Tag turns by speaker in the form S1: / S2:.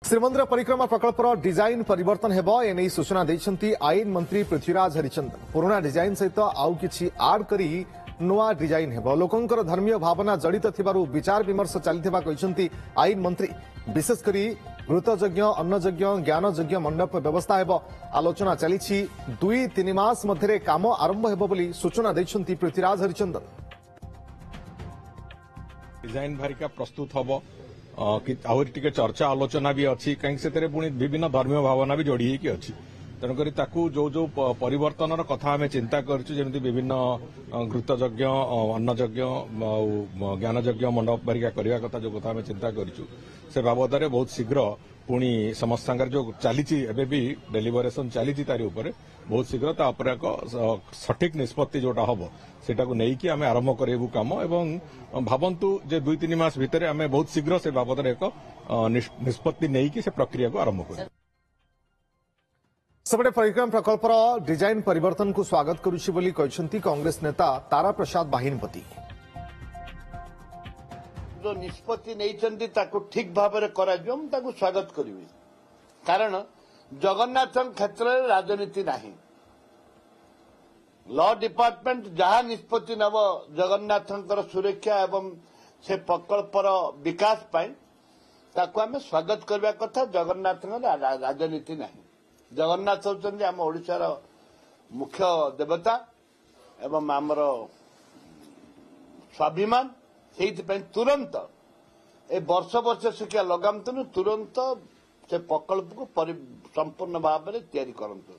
S1: श्रीमंदिर परिक्रमा प्रकल्पर डिजाइन परिवर्तन हेबो एने सूचना दैछंती आईन मंत्री पृथ्वीराज हरिचंदन। पुराना डिजाइन सहित आउ किछि आड करी नुआ डिजाइन हेबो। लोकंकर धर्मीय भावना जड़ित थिबारु विचार विमर्श चलिथिबा कहिसंती आईन मंत्री। विशेष करी घृतयज्ञ अन्नयज्ञ ज्ञानयज्ञ मंडप व्यवस्था हेबो। आलोचना चलिछि 2-3 मास मध्यरे काम आरंभ हेबो बोली सूचना दैछंती पृथ्वीराज हरिचंदन।
S2: डिजाइन भारिका प्रस्तुत हबो आहरी टिके चर्चा आलोचना भी अच्छी कहीं से पुणी विभिन्न धर्मीय भावना भी जोड़ी होगी अच्छी तेणुक जो जो परिवर्तन कथा आम चिंता करमी विभिन्न घृतयज्ञ अन्नयज्ञ ज्ञानयज्ञ मंडप बारिका करने कथा जो कथा आम चिंता करूँ से बाबद में बहुत शीघ्र पुणी समस्त सांगे जो चली भी डेलीवरेशन चली तारी उपर बहुत शीघ्र तापर एक सठिक निष्पत्ति जोटा हम सेटा को नहीं आम आरंभ करेबू काम एवं भावंतु जे 2-3 मास भितर आम बहुत शीघ्र से बाबद एक निष्पत्ति नहीं से प्रक्रिया को आरंभ कर
S1: सेपटे परिक्रम प्रकल्पर डिजाइन परिवर्तन को स्वागत करुछि बोली कहछंती कांग्रेस नेता तारा प्रसाद बाहिनीपति।
S3: जो निष्पत्ति नहीं ताको ठीक भाव में कर स्वागत करी कारण जगन्नाथ क्षेत्र में राजनीति नहीं लॉ डिपार्टमेंट जहाँ निष्पत्ति नब जगन्नाथ सुरक्षा एवं से प्रकल्पर विकास ताको आम स्वागत करने कथा जगन्नाथ राजनीति नहीं जगन्नाथ होती आम ओडिशार मुख्य देवता एवं आमर स्वाभिमान से तुरंत ए वर्ष वर्ष शिक्षा लगामतु तुरंत से प्रकल्प को संपूर्ण भाव में तैयारी करंतु।